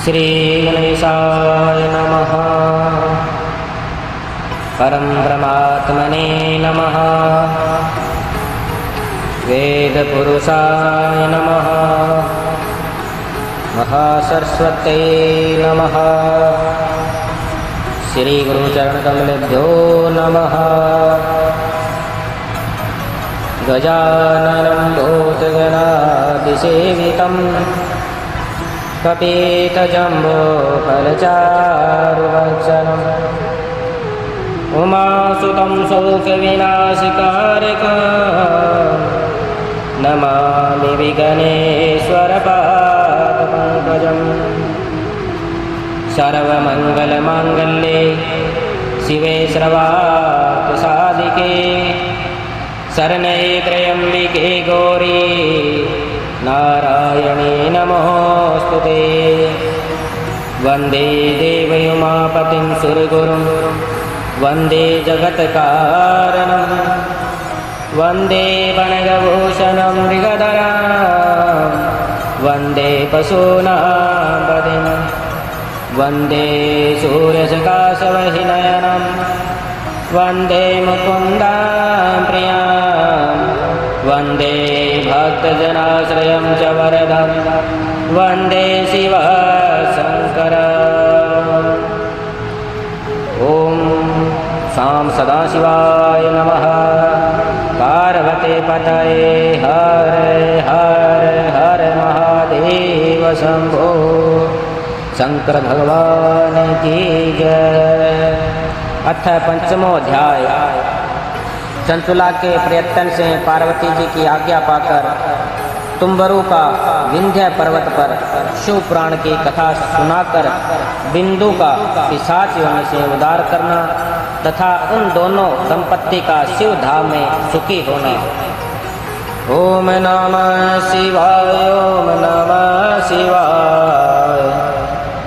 श्री गणेशाय नमः। परम ब्रह्मात्मने नमः। वेद पुरुषाय नमः। महासरस्वते नमः। श्री गुरुचरण कमलेभ्यो नमः। गजाननं भूतगणाधिसेवितं कपितजम्बोफलचारुभक्षणम् उमासुतं शोकविनाशकारकं नमामि विघ्नेश्वरपादपङ्कजम्। सर्वमङ्गलमाङ्गल्ये शिवे सर्वार्थसाधिके शरण्ये त्र्यम्बिके गौरी नारायणी नमोऽस्तुते। वन्दे देवयुमापतिं सुरगुरुं वन्दे जगत्कारणं वन्दे वनगभूषणं मृगधरां वन्दे पशूनां पतिं वन्दे सूर्यसकाशवहिनयनं वन्दे मुकुन्दां प्रियां वन्दे भक्तजनाश्रयं च वरदं वन्दे शिवशङ्करम्। ॐ सां सदाशिवाय नमः। पार्वती पतये हर हर हर महादेव शंभो। शंकर भगवान की जय। अथ पंचमो अध्याय। चंचुला के प्रयत्न से पार्वती जी की आज्ञा पाकर तुम्बरु का विंध्य पर्वत पर शिव पुराण की कथा सुनाकर बिंदु का पिशाच योनि से उद्धार करना तथा उन दोनों दंपत्ति का शिव धाम में सुखी होना। ओम नमः शिवाय ओम नमः शिवाय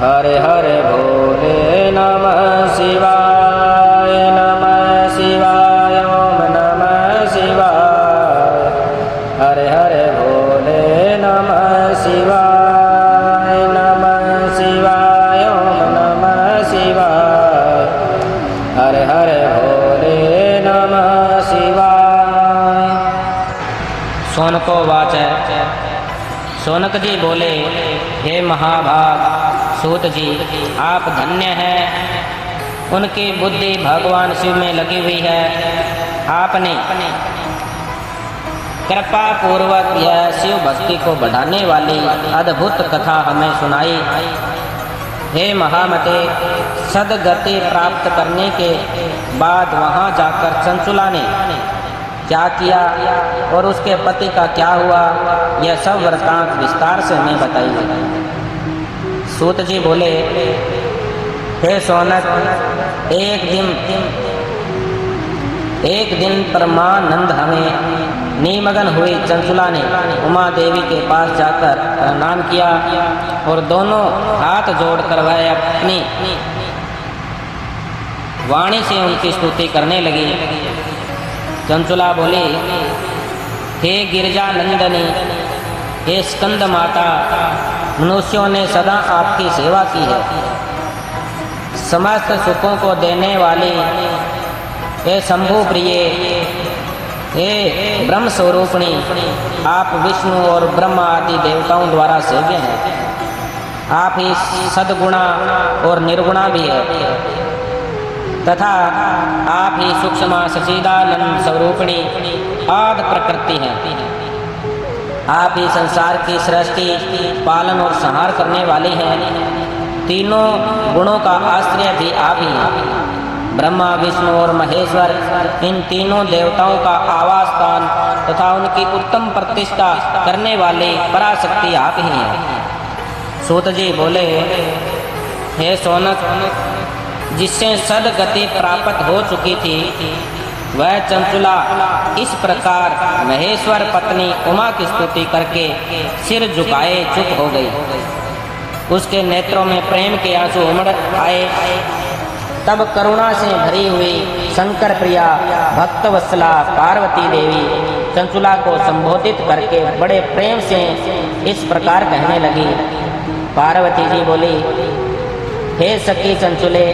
हरे हरे भोले नमः शिवाय नमः शिवाय ओम नमः शिवाय हरे हरे भोले नमः शिवाय नमः शिवाय ओम नमः शिवाय हरे हरे भोले नमः शिवाय। शौनकोवाच। शौनक जी बोले, हे महाभाग सूत जी, आप धन्य हैं। उनकी बुद्धि भगवान शिव में लगी हुई है। आपने कृपा पूर्वक यह शिव भक्ति को बढ़ाने वाली अद्भुत कथा हमें सुनाई। हे महामते, सदगति प्राप्त करने के बाद वहां जाकर चंचुला ने क्या किया और उसके पति का क्या हुआ, यह सब वृत्तांत विस्तार से हमें बताइए। सूत जी बोले, हे शौनक, एक दिन परमानंद हमें निमग्न हुई चंचुला ने उमा देवी के पास जाकर प्रणाम किया और दोनों हाथ जोड़कर वह अपनी वाणी से उनकी स्तुति करने लगी। चंचुला बोली, हे गिरजा नंदनी, हे स्कंद माता, मनुष्यों ने सदा आपकी सेवा की है। समस्त सुखों को देने वाली हे शंभु प्रिय, हे ब्रह्म स्वरूपिणी, आप विष्णु और ब्रह्मा आदि देवताओं द्वारा सेव्य हैं। आप ही सद्गुणा और निर्गुणा भी है तथा आप ही सूक्ष्म सच्चिदानंद स्वरूपिणी आदि प्रकृति हैं। आप ही संसार की सृष्टि, पालन और संहार करने वाली हैं। तीनों गुणों का आश्रय भी आप ही हैं। ब्रह्मा, विष्णु और महेश्वर, इन तीनों देवताओं का आवास स्थान तथा उनकी उत्तम प्रतिष्ठा करने वाली पराशक्ति आप ही हैं। सूत जी बोले, हे शौनक, जिससे सदगति प्राप्त हो चुकी थी वह चंचुला इस प्रकार महेश्वर पत्नी उमा की स्तुति करके सिर झुकाए चुप हो गई। उसके नेत्रों में प्रेम के आंसू उमड़ आए। तब करुणा से भरी हुई शंकर प्रिया भक्तवत्सला पार्वती देवी चंचुला को संबोधित करके बड़े प्रेम से इस प्रकार कहने लगी, पार्वती जी बोली, हे सखी चंचुले,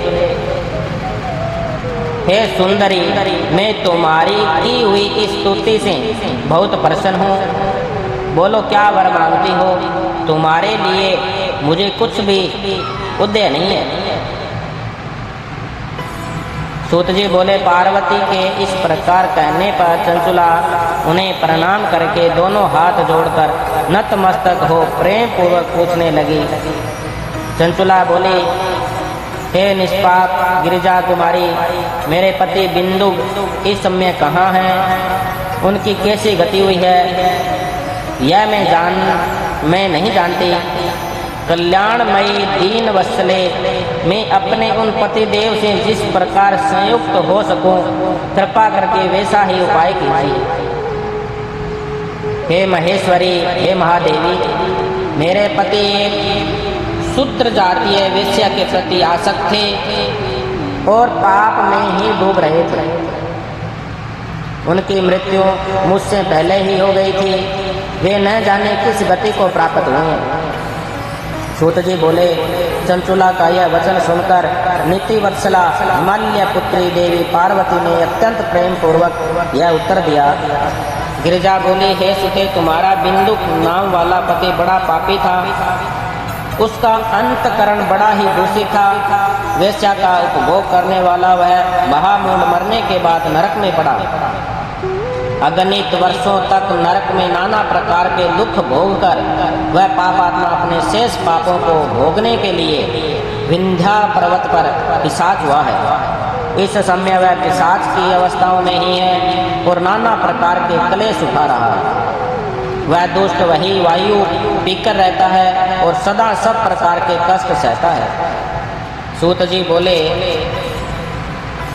हे सुंदरी, मैं तुम्हारी की हुई इस स्तुति से बहुत प्रसन्न हूँ। बोलो क्या वर मांगती हो? तुम्हारे लिए मुझे कुछ भी उद्देश्य नहीं है। सूत जी बोले, पार्वती के इस प्रकार कहने पर चंचुला उन्हें प्रणाम करके दोनों हाथ जोड़कर नतमस्तक हो प्रेम पूर्वक पूछने लगी। चंचुला बोली, हे निष्पाप गिरिजा कुमारी, मेरे पति बिंदु इस समय कहाँ हैं? उनकी कैसी गति हुई है यह मैं नहीं जानती। कल्याणमयी दीन वत्सले, मैं अपने उन पति देव से जिस प्रकार संयुक्त हो सकूं, कृपा करके वैसा ही उपाय कीजिए। हे महेश्वरी, हे महादेवी, मेरे पति शूद्र जातीय वेश्या के प्रति आसक्त थे और पाप में ही डूब रहे थे। उनकी मृत्यु मुझसे पहले ही हो गई थी। वे न जाने किस गति को प्राप्त हुए। सूत जी बोले, चंचुला का यह वचन सुनकर नीति वत्सला हिमालय पुत्री देवी पार्वती ने अत्यंत प्रेम पूर्वक यह उत्तर दिया। गिरिजा बोली, हे सुते, तुम्हारा बिंदु नाम वाला पति बड़ा पापी था। उसका अंतकरण बड़ा ही दूषित था। वेश्या का उपभोग करने वाला वह महामूढ़ मरने के बाद नरक में पड़ा। अगणित वर्षों तक नरक में नाना प्रकार के दुख भोगकर वह पापात्मा अपने शेष पापों को भोगने के लिए विंध्या पर्वत पर पिशाच हुआ है। इस समय वह पिशाच की अवस्थाओं में ही है और नाना प्रकार के क्लेश उठा रहा है। वह दुष्ट वही वायु पीकर रहता है और सदा सब प्रकार के कष्ट सहता है। सूत जी बोले,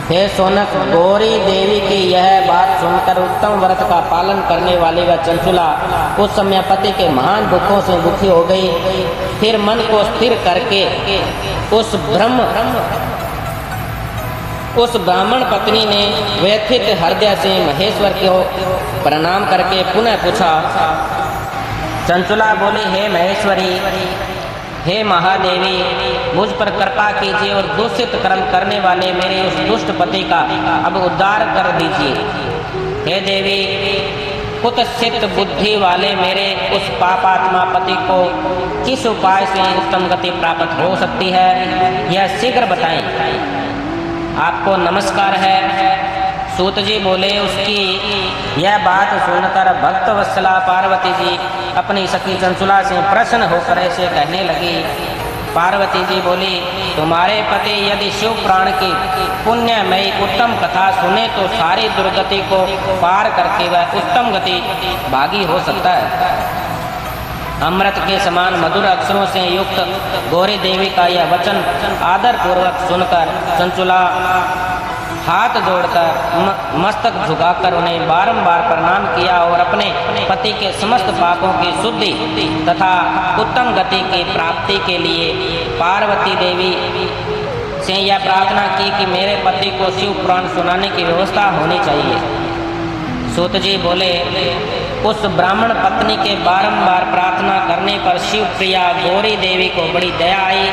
हे सोनक, गौरी देवी की यह बात सुनकर उत्तम व्रत का पालन करने वाली वह चंचुला उस समय पति के महान दुखों से दुखी हो गई। फिर मन को स्थिर करके उस ब्राह्मण पत्नी ने व्यथित हृदय से महेश्वर को प्रणाम करके पुनः पूछा। चंचुला बोली, हे महेश्वरी, हे महादेवी, मुझ पर कृपा कीजिए और दूषित कर्म करने वाले मेरे उस दुष्ट पति का अब उद्धार कर दीजिए। हे देवी, कुत्सित बुद्धि वाले मेरे उस पापात्मा पति को किस उपाय से उत्तम गति प्राप्त हो सकती है, यह शीघ्र बताएं। आपको नमस्कार है। सूत जी बोले, उसकी यह बात सुनकर भक्त वत्सला पार्वती जी अपनी सखी चंचुला से प्रसन्न होकर ऐसे कहने लगी। पार्वती जी बोली, तुम्हारे पति यदि शिव प्राण की पुण्यमयी उत्तम कथा सुने तो सारी दुर्गति को पार करके वह उत्तम गति भागी हो सकता है। अमृत के समान मधुर अक्षरों से युक्त गौरी देवी का यह वचन आदर पूर्वक सुनकर चंचुला हाथ जोड़कर मस्तक झुकाकर उन्हें बारंबार प्रणाम किया और अपने पति के समस्त पापों की शुद्धि तथा उत्तम गति की प्राप्ति के लिए पार्वती देवी से यह प्रार्थना की कि मेरे पति को शिव पुराण सुनाने की व्यवस्था होनी चाहिए। सूत जी बोले, उस ब्राह्मण पत्नी के बारंबार प्रार्थना करने पर शिव प्रिया गौरी देवी को बड़ी दया आई।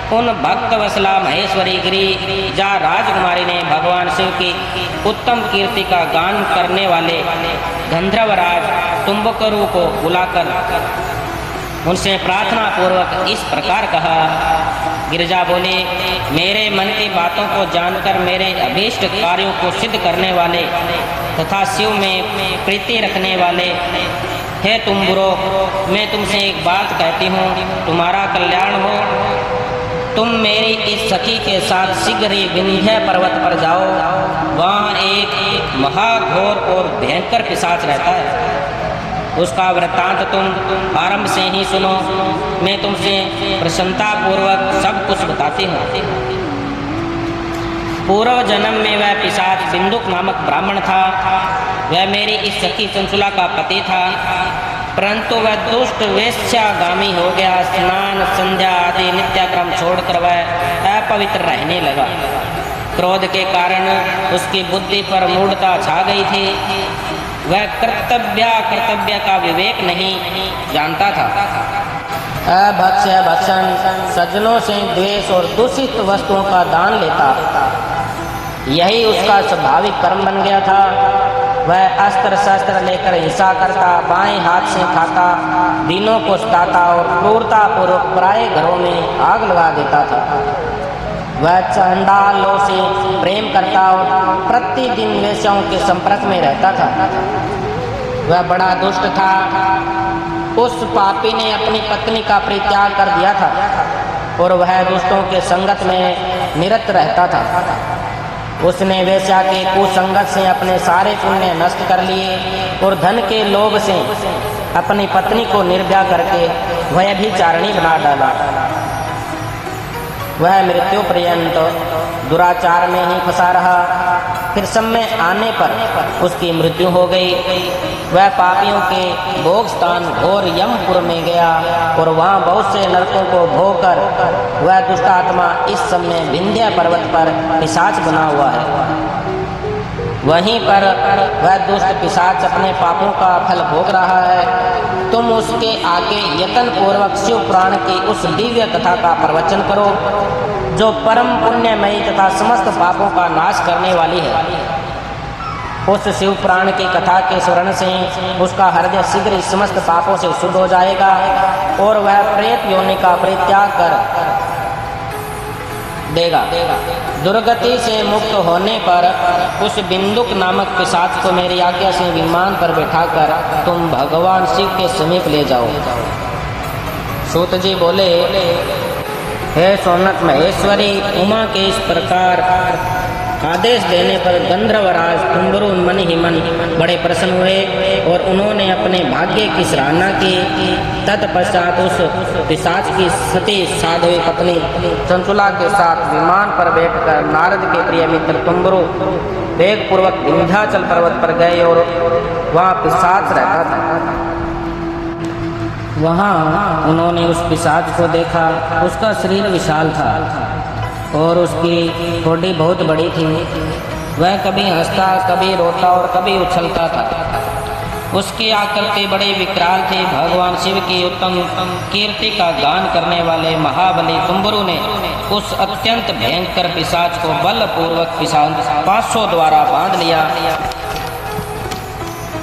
उन भक्त वत्सला महेश्वरी गिरिजा राजकुमारी ने भगवान शिव की उत्तम कीर्ति का गान करने वाले गंधर्वराज तुम्बकरु को बुलाकर उनसे प्रार्थना पूर्वक इस प्रकार कहा। गिरिजा बोले, मेरे मन की बातों को जानकर मेरे अभीष्ट कार्यों को सिद्ध करने वाले तथा शिव में प्रीति रखने वाले हे तुम्बुरो, मैं तुमसे एक बात कहती हूँ, तुम्हारा कल्याण हो। तुम मेरी इस सखी के साथ शीघ्र ही विंध्य पर्वत पर जाओ। वहाँ एक महाघोर और भयंकर पिशाच रहता है। उसका वृत्तांत तुम आरंभ से ही सुनो। मैं तुमसे प्रसन्नता पूर्वक सब कुछ बताती हूँ। पूर्व जन्म में वह पिशाच बिंदुक नामक ब्राह्मण था। वह मेरी इस सखी चंचुला का पति था, परंतु वह दुष्ट वेश्यागामी हो गया। स्नान संध्या आदि नित्याक्रम छोड़कर वह अपवित्र रहने लगा। क्रोध के कारण उसकी बुद्धि पर मूढ़ता छा गई थी। वह कर्तव्य का विवेक नहीं जानता था। अभक्ष्य भक्षण, सज्जनों से द्वेष और दूषित वस्तुओं का दान लेता, यही उसका स्वाभाविक कर्म बन गया था। वह अस्त्र शस्त्र लेकर हिंसा करता, बाएं हाथ से खाता, दीनों को सताता और क्रूरता पूर्वक पराये घरों में आग लगा देता था। वह चंडालों से प्रेम करता और प्रतिदिन वेश्याओं के संपर्क में रहता था। वह बड़ा दुष्ट था। उस पापी ने अपनी पत्नी का परित्याग कर दिया था और वह दुष्टों के संगत में निरत रहता था। उसने वेश्या के कुसंगत से अपने सारे पुण्य नष्ट कर लिए और धन के लोभ से अपनी पत्नी को निर्भया करके व्यभिचारिणी बना डाला। वह मृत्यु पर्यंत दुराचार में ही फंसा रहा। फिर समय आने पर उसकी मृत्यु हो गई। वह पापियों के भोग स्थान और यमपुर में गया और वहाँ बहुत से नरकों को भोग कर वह दुष्ट आत्मा इस समय विंध्य पर्वत पर पिशाच बना हुआ है। वहीं पर वह दुष्ट पिशाच अपने पापों का फल भोग रहा है। तुम उसके आगे यत्न पूर्वक शिव पुराण की उस दिव्य कथा का प्रवचन करो जो परम पुण्यमयी तथा समस्त पापों का नाश करने वाली है। उस शिव पुराण की कथा के स्मरण से उसका हृदय शीघ्र ही समस्त पापों से शुद्ध हो जाएगा और वह प्रेत योनि का परित्याग कर देगा। दुर्गति से मुक्त होने पर उस बिंदुक नामक पिशाच को मेरी आज्ञा से विमान पर बैठाकर तुम भगवान शिव के समीप ले जाओ। सूत जी बोले, हे सोनक महेश्वरी, उमा के इस प्रकार आदेश देने पर गंधर्वराज तुम्बरु मन ही मन बड़े प्रसन्न हुए और उन्होंने अपने भाग्य की सराहना की। तत्पश्चात उस पिशाच की सती साध्वी पत्नी चंचुला के साथ विमान पर बैठकर नारद के प्रिय मित्र तुम्बरु वेगपूर्वक विंध्याचल पर्वत पर गए और वहाँ पिशाच रहता था। वहाँ उन्होंने उस पिशाच को देखा। उसका शरीर विशाल था और उसकी ठोड़ी बहुत बड़ी थी। वह कभी हंसता, कभी रोता और कभी उछलता था। उसकी आकृति बड़े विकराल थे। भगवान शिव की उत्तम कीर्ति का गान करने वाले महाबली तुम्बरु ने उस अत्यंत भयंकर पिशाच को बलपूर्वक पाशों द्वारा बांध लिया।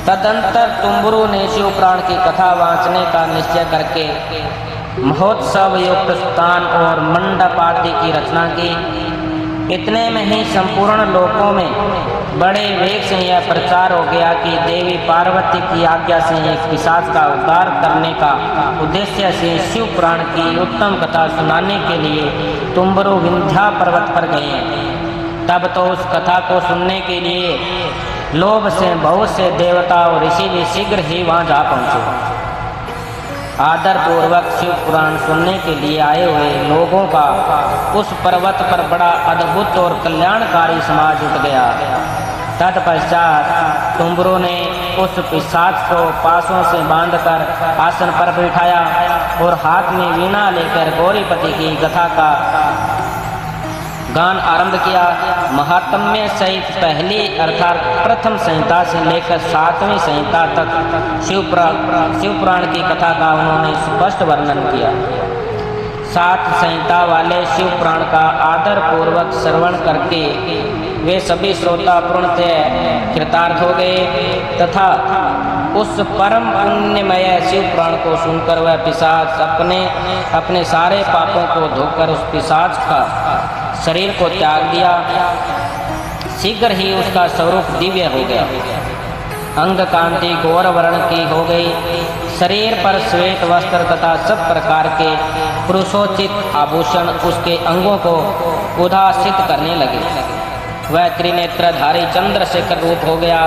तदंतर तुम्बरु ने शिव पुराण की कथा वाचने का निश्चय करके महोत्सव युक्त स्थान और मंडप आदि की रचना की। इतने में ही संपूर्ण लोकों में बड़े वेग से यह प्रचार हो गया कि देवी पार्वती की आज्ञा से एक पिशाच का उद्धार करने का उद्देश्य से शिव पुराण की उत्तम कथा सुनाने के लिए तुम्बरु विंध्या पर्वत पर गए। तब तो उस कथा को सुनने के लिए लोभ से बहुत से देवता और ऋषि भी शीघ्र ही वहाँ जा पहुँचे। आदर पूर्वक शिव पुराण सुनने के लिए आए हुए लोगों का उस पर्वत पर बड़ा अद्भुत और कल्याणकारी समाज जुट गया। तत्पश्चात तुम्बरु ने उस पिशाच को पासों से बांधकर आसन पर बिठाया और हाथ में वीणा लेकर गौरीपति की कथा का गान आरंभ किया। महात्म्य सहित पहली अर्थात प्रथम संहिता से लेकर 7वीं संहिता तक शिव पुराण की कथा का उन्होंने स्पष्ट वर्णन किया। 7 संहिता वाले शिव पुराण का आदर पूर्वक श्रवण करके वे सभी श्रोता पूर्णतः कृतार्थ हो गए तथा उस परम पुण्यमय शिव पुराण को सुनकर वह पिशाच अपने सारे पापों को धोकर उस पिशाच का शरीर को त्याग दिया। शीघ्र ही उसका स्वरूप दिव्य हो गया। अंग कांति गौर वर्ण की हो गई। शरीर पर श्वेत वस्त्र तथा सब प्रकार के पुरुषोचित आभूषण उसके अंगों को उदासित करने लगे। वह त्रिनेत्रधारी चंद्रशेखर रूप हो गया।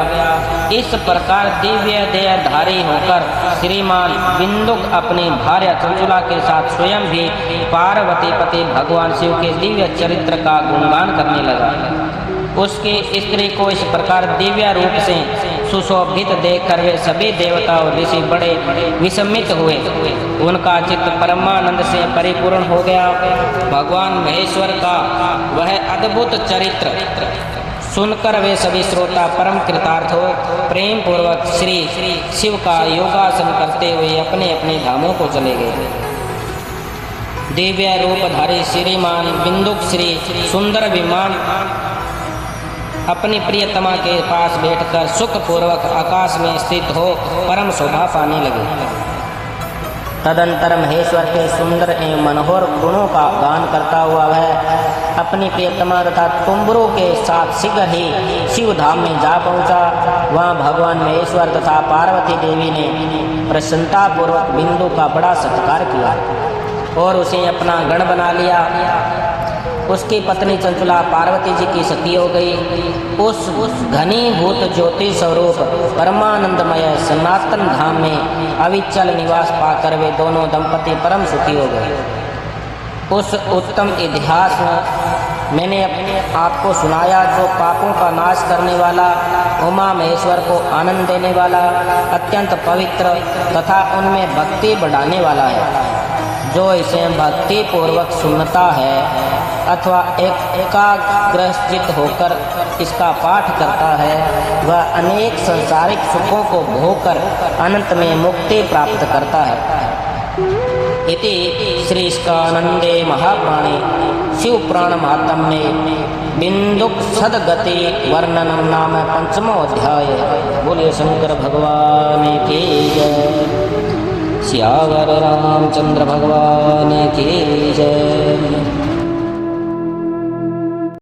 इस प्रकार दिव्य देहधारी होकर श्रीमान बिंदुक अपनी भार्या चंचुला के साथ स्वयं भी पार्वती पति भगवान शिव के दिव्य चरित्र का गुणगान करने लगा। उसकी स्त्री को इस प्रकार दिव्य रूप से सुशोभित देखकर वे सभी देवता और ऋषि बड़े विस्मित हुए। उनका चित्त परमानंद से परिपूर्ण हो गया। भगवान महेश्वर का वह अद्भुत चरित्र सुनकर वे सभी श्रोता परम कृतार्थ हो प्रेम पूर्वक श्री शिव का योगासन करते हुए अपने अपने धामों को चले गए। दिव्य रूपधारी श्रीमान बिंदुक श्री सुंदर विमान अपनी प्रियतमा के पास बैठकर सुखपूर्वक आकाश में स्थित हो परम शोभा पाने लगे। तदंतर महेश्वर के सुंदर एवं मनोहर गुणों का गान करता हुआ वह अपनी प्रियतमा तथा तुम्बरों के साथ शीघ्र ही शिव धाम में जा पहुंचा। वहां भगवान महेश्वर तथा पार्वती देवी ने प्रसन्नता पूर्वक बिंदु का बड़ा सत्कार किया और उसे अपना गण बना लिया। उसकी पत्नी चंचला पार्वती जी की सती हो गई। उस घनीभूत ज्योति स्वरूप परमानंदमय सनातन धाम में अविचल निवास पाकर वे दोनों दंपति परम सुखी हो गए। उस उत्तम इतिहास में मैंने अपने आपको सुनाया जो पापों का नाश करने वाला, उमा महेश्वर को आनंद देने वाला, अत्यंत पवित्र तथा उनमें भक्ति बढ़ाने वाला है। जो इसे भक्ति पूर्वक सुनता है अथवा एकाग्रचित्त होकर इसका पाठ करता है वह अनेक संसारिक सुखों को भोगकर अनंत में मुक्ति प्राप्त करता है। इति श्री स्कानंदे महापुराणे शिव पुराण महात्म्ये बिंदुक सदगति वर्णनम नाम पंचमो अध्याय। बोलिए शंकर भगवान की जय। सियावर रामचंद्र भगवान की जय।